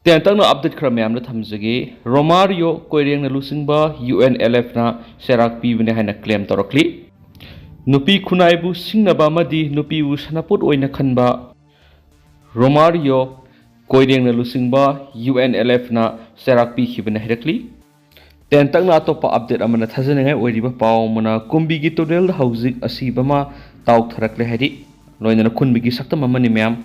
Tentang na update khara mayam na thamjage Romario Koireng na Luchingba UNLF na cheirak pibani haina claim tautharakle nupi khunaibu singnaba amadi nupi bu sanaput oina khanba Romario Koireng na Luchingba UNLF na cheirak pikhibani hairakli tentang na atopa update amana thajanengai oiriba paw mana kumbigi tunnel Haojik ashiba ma taotharakle hairi loinana khunbigi saktam amani mayam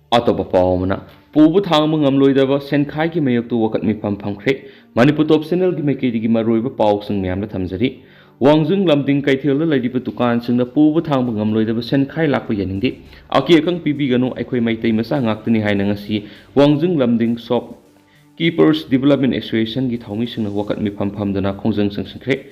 atopa paw mana Pubu thang mangam loidaba senkhai ki mayok tu wakat mi pam kre Manipur top channel ki mekedi ki maroiba paw sung myam na thamjari wangjung lamding kaithel la laidiba tukan sung na pubu thang mangam loidaba senkhai lakpa yaningdi aki akang pibi ganu aikhoi maitai masa ngaktani haina ngasi wangjung lamding shop keepers development association ki thawmi sung na wakat mi pam dana khongjang sung kre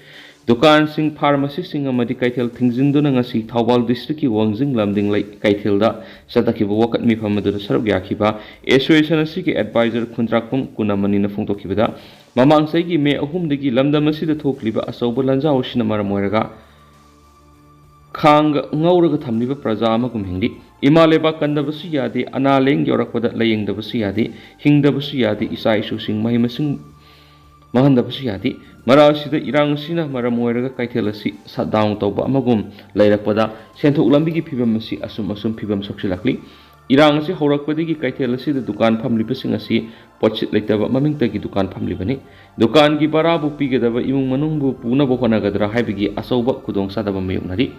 dukan sing pharmacy sing amadi kaithel thingjing duna ngasi Thawbal district ki wangjung lamding lai kaithel da satakiba wakat mi phamadu saruk yakhiba association asi ki advisor khundrakpum kunamani na phongtokibada mamang sai ki me ahum dagi lamdam asi da thokliba asauba lanja osina maramoiraga khang ngauraga thamliba praja amagum hingdi imaleba kandabasu yade analeng yorakpada layengdabasu yade hingdabasu yade isa isu sing mahimasing mahandabasu yade Marasida irang sina maramoiraga kaithel asi shutdown tawba amagum lairakpada senthok lambigi phibam asi asum phibam soksilakli irang asi horakpadagi kaithel asi da dukan phamliba sing asi potchit leitaba mamingtagi dukan phamlibani dukan gi barabu pigedaba imung manungbu punabo honagadra haibigi asauba khudongsadaba mayuknari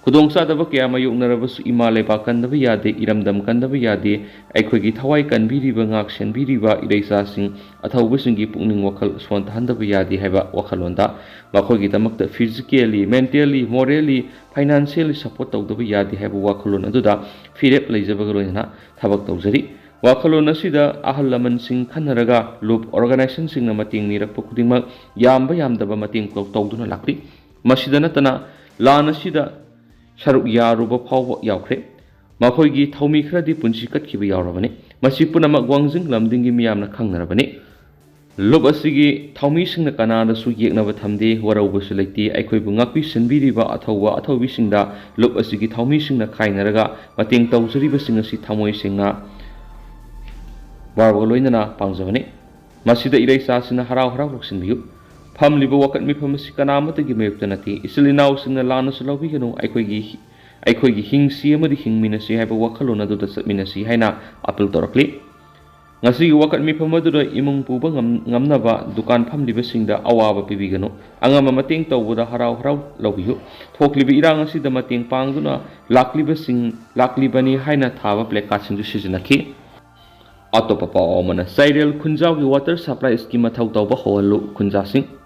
khudongsadaba kya mayuknarabasu imaleba kandaba yade iramdam kandaba yade aikhoigi thawai kanbiriba ngak senbiriba ireisa sing athaubasingi pukning wakhal sonthandaba yade haiba wakhalonda makhoigi damakta physically mentally morally financially support tawdaba yade haiba wakhalon aduda firep leijabaga loina thabak tawjari wakhalon asida ahal laman sing khanaraga loop organization sing na mating nirakpa khudingmak yamba yamdaba mating tawduna lakri masida natana lan asida Sharuk yaruba phawa yaukre makhoigi thawmi khradi punchi katkiba yaurabani masi punamak wangjing lamdingi miyamna khangnarabani lob asigi thawmi singna kanada su yeknaba thamde warauba su leiti aikhoibu ngakpi sinbiriba athaubi singda lob asigi thawmi singna khainaraga mating tawjariba sing asi thamoi singa warwa loinana pangjabani masida ireisa sina harau roksinbiyu Famliba wakat mi famasi kanamata gi mayukta nati isilinaw singna lana sulawi ganu aikhoigi hingsi amadi hingminasi haiba wakhalona duda satminasi haina apil torakli ngasi wakat mi famadura imung puba ngamnaba dukan famliba singda awaba pibiganu angama mating tawbuda harau lawiyu thoklibi irang asida mating pangduna laklibani haina thaba pleka singju sizinaki atopa paw mana sairel khunjaw gi water supply scheme thau tawba holu khunjasing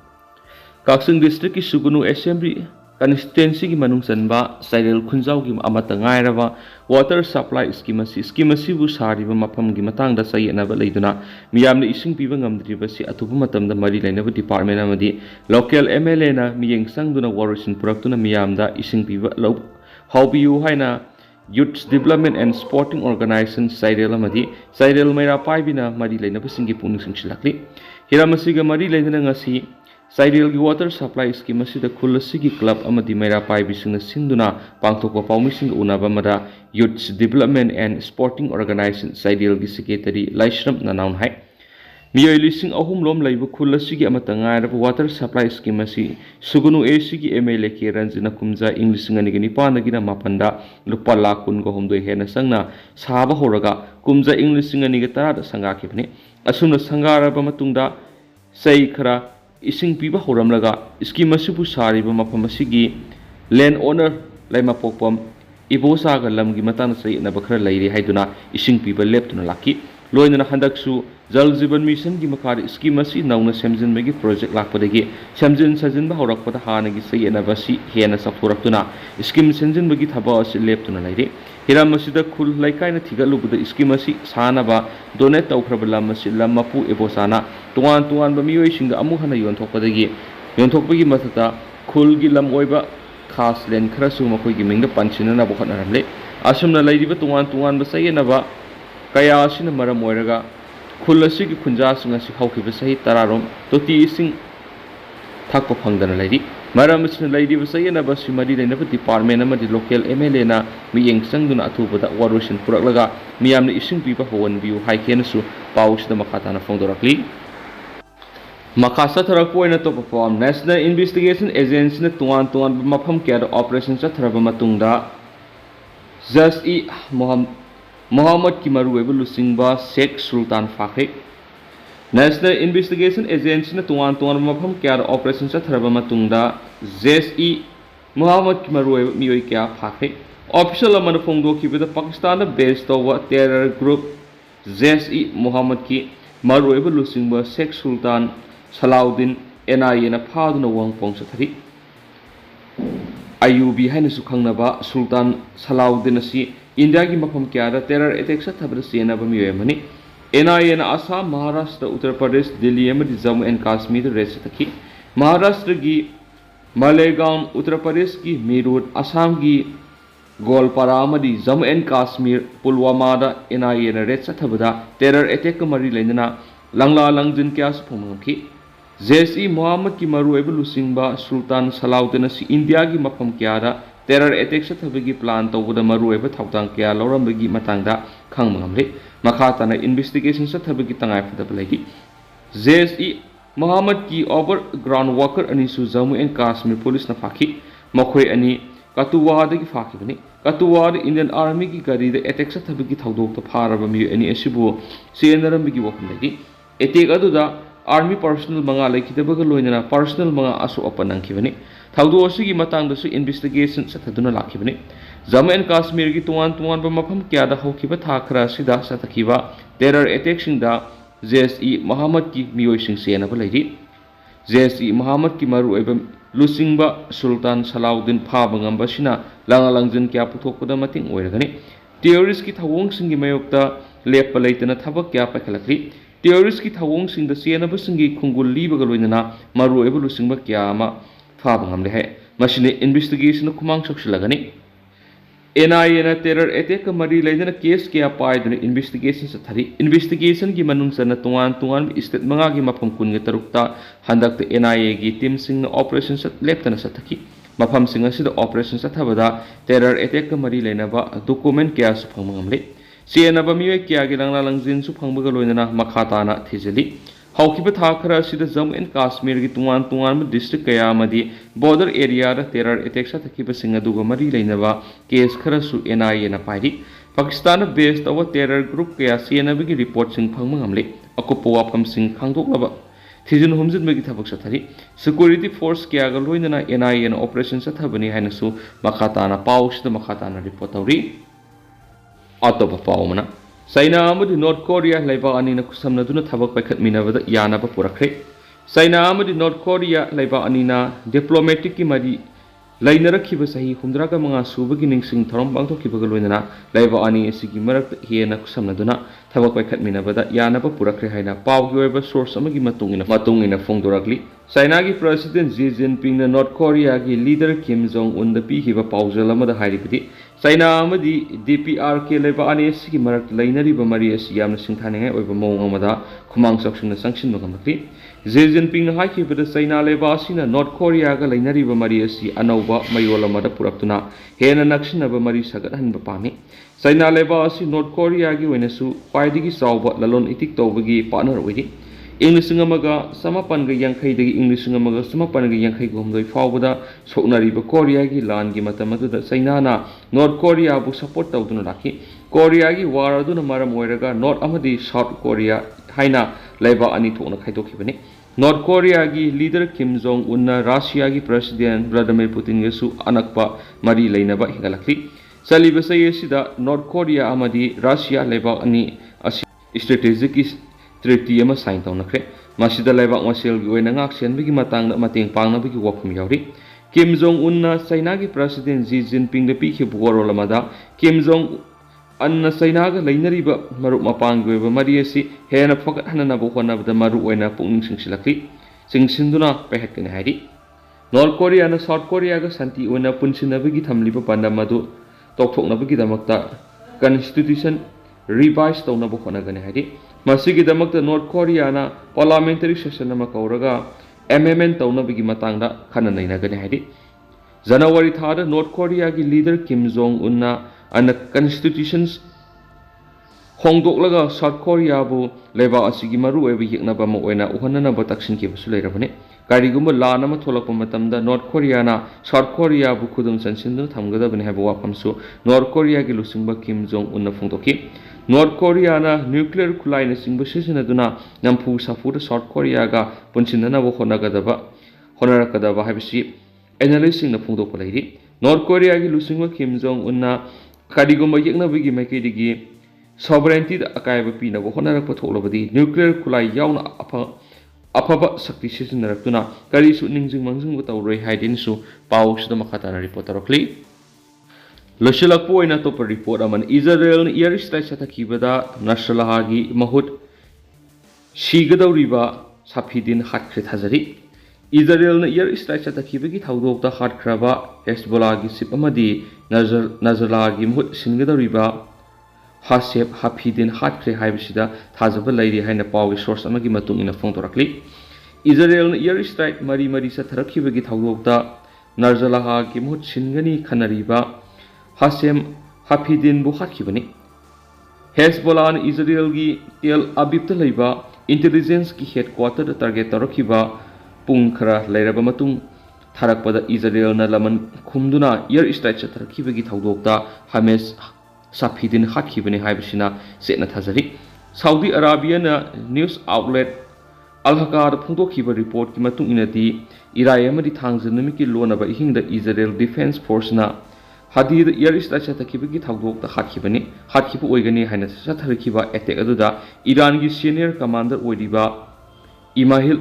Kaksing district ki Sugunu Assembly constituency ki manung sanba Sairel Khunjaw ki amata ngairaba water supply scheme asi bu sariba mafam gi matangda sayenaba leiduna miyamna ising piba ngamdriba si atuba matamda mari lainaba department amadi local MLA na miyeng sangduna warusin puraktuna miyamda ising piba lo haubiyu haina Youth Development and Sporting Organization Sairel amadi Sairel Maira paibina mari lainaba singi puning singsilakli hiramasiga mari lainana ngasi Sairel gi water supply scheme asida khullasigi club amadi maira paibisingna sinduna pangthokpa pawmising unaba mada Youth Development and Sporting Organization Sairel gi secretary Laishram nanaun hai miyoi lising ahum lom laibu khullasigi amata ngairaba water supply scheme asi Sugunu AC gi MLA ke Ranjina Kumja English ngani gani panagina mapanda lupa lakun go homdoi hena sangna saba horaga Kumja English ngani ga tarada sanga khibni asumna sangaraba matungda sai khara ising piba horamlaga scheme asibu sariba mafam asigi land owner laima pokpam ibosa ga lamgi matana sai na bakhra lairi haiduna ising piba leptuna laki loinana handaksu jal jiban mission gi makari scheme asi nauna semjin megi project lakpadagi semjin sajin ba horakpada hanagi sai na basi hena sapuraktuna scheme semjin megi thaba asi leptuna lairi hiram asida khul laikai na thigalubuda scheme asi sanaba donate tawkhrabala masi lamapu ebosana tuan ba miyoi singda amu hana yonthokpagi mathata khulgi lam oiba khas len khrasu makhoigi mingda panchina na bokhatnaramle asumna lairiba tuan ba sayenaba kaya asina maram oiraga khul asigi khunja singa si haukiba sahi tararom toti sing thakpa phangdana lairi Maram asina lairiba sayenaba simari lainaba department amadi local MLA na miyeng changduna athubada warusin puraklaga miyamna ising piba hawanbiu haikenasu pausida makatana phongdorakli Makasa Tarapoina to perform National Investigation Agency na tuan mafam kaya operation sa tharaba matungda Just E Muhammad Kimaru eba Luchingba Sheikh Sultan Fakhi National Investigation Agency na tuan mafam kaya operation sa tharaba matungda Just E Muhammad Kimaru eba miyoi kaya Fakhi official amana phongdo kibida Pakistan based over terror group Just E Muhammad ki Maru eba Luchingba Sheikh Sultan Salahuddin NIA na phaduna wangpong sa thari IUB haina su khangnaba Sultan Salahuddin asi India gi mafam kyara terror attack sa thabra sena ba miyoy mani NIA na Assam Maharashtra Uttar Pradesh Delhi amadi Jammu and Kashmir rest thaki Maharashtra gi Malegaon Uttar Pradesh gi Meerut Assam gi Golpara amadi Jammu and Kashmir Pulwama da NIA na rest sa thabda terror attack ka mari leinana langla langjin kya su phomangki JSE Muhammad ki maru eba Luchingba Sultan Salahuddin asi India gi mafam kya da terror attack sa thabagi plan tawda maru eba thawtang kya lorambagi matangda khangmangamle makhatana investigation sa thabagi tangai phadablagi JSE Muhammad ki over ground worker ani su Jammu and Kashmir police na fakhi makhoi ani Katuwa da gi fakhi bani Katuwa Indian Army ki gari da attack sa thabagi thawdok ta pharaba mi ani asibu senarambi gi wafamlagi attack adu da Army personnel manga laikhidabaga loinana personnel manga asu apanangkhibani thawdo asigi matangda su investigation sathaduna lakhibani Jammu and Kashmir gi tuan ba mafam kya da hokhiba thakra sida satakhiba terror attack sing da JSE Muhammad ki miyoi sing sena ba lairi JSE Muhammad ki maru eba Luchingba Sultan Salahuddin phabangamba sina langalangjin kya puthokpada mating oiragani terrorist ki thawong sing gi mayokta lepa leitana thabak kya pakhalakri terrorist ki thawong sing da senaba singi khungul libaga loinana maru eba Luchingba kya ma phabangamle hai masine investigation kumang soksilagani NIA na terror attack ka mari laidana case kya paiduna investigation sa thari investigation gi manung sa na tuan state manga gi mafam kun ga tarukta handak te NIA gi team sing na operation sa leptana sa thaki mafam sing asida operation sa thabada terror attack ka mari laina ba document kya su phangmangamle sena ba miwe kya gi langla langjin su phangbaga loinana makhata na thijali haukiba thakra sida Jammu and Kashmir gi tuan district kaya amadi border area da terror attack sa thakiba singa duga mari leinaba case khara su NIA na pairi Pakistan based over terror group kaya CNB gi report sing phangmangamle akupo wapam sing khangdoklaba thijin humjin megi thabak sa thari security force kaya ga loinana NIA na operation sa thabani haina su makhata na paus da makhata na report tawri atoba paumana China amadi North Korea laiba ani na kusamna duna thabak paikhat minabada yana ba purakre China amadi North Korea laiba ani na diplomatic ki mari lainarakhiba sahi humdra ka manga subagi ningsing thorom bangthokiba loinana laiba ani asigi marak hena kusamna duna thabak paikhat minabada yana ba purakre haina pawgi oiba source amagi matungina phongdorakli China gi president Xi Jinping na North Korea gi leader Kim Jong Un da pi hiba pawjal amada hairibidi China amadi DPRK laiba ani asigi marak lainariba mari asi yamna singthaningai oiba mawng amada khumang soksingna sangsin magamaki Xi Jinping na haikibada China laiba asina North Korea ga lainariba mari asi anauba mayol amada puraktuna hena naksinaba mari sagathanba pami China laiba asi North Korea gi wenasu khwaidigi chawba lalon itik tawbagi partner oidi English ngamaga samapan ga yankhai dagi English ngamaga samapan ga yankhai gomdoi fawbada soknariba Korea gi lan gi matamadu da China na North Korea bu support tawduna rakhi Korea gi war aduna maram oiraga North amadi South Korea haina laiba ani thokna khaidokibani North Korea gi leader Kim Jong Un na Russia gi president Vladimir Putin ge su anakpa mari leinaba higalakli saliba sayesida North Korea amadi Russia laiba ani asi strategic treaty ama sign tawnakre masida laibak masel gi oina ngak senbigi matang mateng pangnabigi wafum yauri Kim Jong Un na China gi president Xi Jinping da pi khibu worolamada Kim Jong Un na China ga lainariba marup mapang gi oiba mari asi hena phagat hanana bo honabda maru oina pungning singsilakli singsinduna pehatkane hairi North Korea na South Korea ga santi oina punsinabigi thamliba pandamadu tokthoknabigi damakta constitution revise tawnabo honagane hairi Masigi damakta North Korea na parliamentary session nama kauraga amendment tawnabagi matangda khana nainagani haidi January thada North Korea gi leader Kim Jong Un na ana constitutions hongdoklaga South Korea bu leba asigi maru oi yekna ba mo oina uhanna ba taksin ki basu leirabane karigumba lana ma tholakpa matamda North Korea na South Korea bu khudum chansindu thamgada bane haba wapamsu North Korea gi lusingba Kim Jong Un na phongdoki North Korea na nuclear khulai na singba sisinaduna nampu safu da South Korea ga punsinna bo honarakadaba habisi analyzing na phongdokpa lairi North Korea gi lusingba Kim Jong Un na karigumba yekna bigi maikidigi sovereignty da akaiba pina bo honarakpa tholobadi nuclear khulai yauna afaba sakti sisinnarakuna kari su ningjing mangjing bo tawroi haidin su paus da makata na report tarakle Loshilakpo oina topa report aman Israel na air strike satakibada Nasrallahagi mahut sigadawriba Safidin hatkre thajari Israel na air strike satakibagi thawdokta hatkraba Hezbollah gi sip amadi Nasrallahagi mahut singadawriba Hasep Hafidin hatkre haibisida thajaba lairi haina pawgi source amagi matungina phongtorakli Israel na air strike mari satharakibagi thawdokta Nasrallahagi mahut singani khanariba Hasem Hafidin bu hatkibani Hezbollah na Israel gi Tel Aviv ta leiba intelligence ki headquarter da target tarakiba pungkhara leiraba matung tharakpada Israel na laman khumduna air strike satharakibagi thawdokta Hamas Safidin hatkibani haibisina setna thajari Saudi Arabia na news outlet Al-Haqqa phongdokhiba report ki matung inati Irai amadi thangjanami ki lonaba ihingda Israel Defense Force na Hadid air strike satakibagi thawdokta hatkiba oigani haina satharikiba attack aduda Iran gi senior commander oidiba Imahil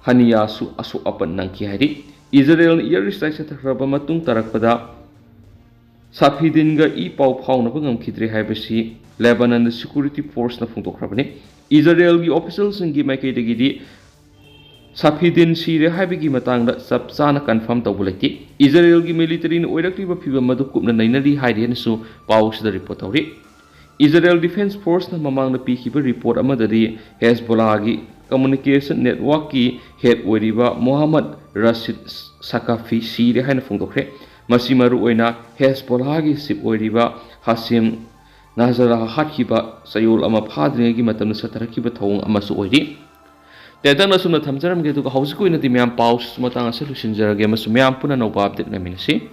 Haniyasu asu apan nangki haidi Israel air strike sathakraba matung tarakpada Safidin ga I pau phawna bangam khidri haibasi Lebanon security force na phongdokrabani Israel gi officials ngi maikaidagi Safidin sire haibigi matangda sabchana confirm tawbulati Israel gi military na oirakliba phibam madu kupna nainari hairian su paus da report tawri Israel Defense Force na mamangna pikhiba report amadari Hezbollah gi communication network ki head oiriba Muhammad Rashid Sakafi sire haina phongdokre masimaru oina Hezbollah gi sip oiriba Hasim Nasrallah hatkiba sayol ama phadri gi matamna satarakiba thawung amasu oiri Tetang nasumna thamjaram ge tu Haojik oina ti myam paus matang ase lusinjarage masumyam puna no update na minasi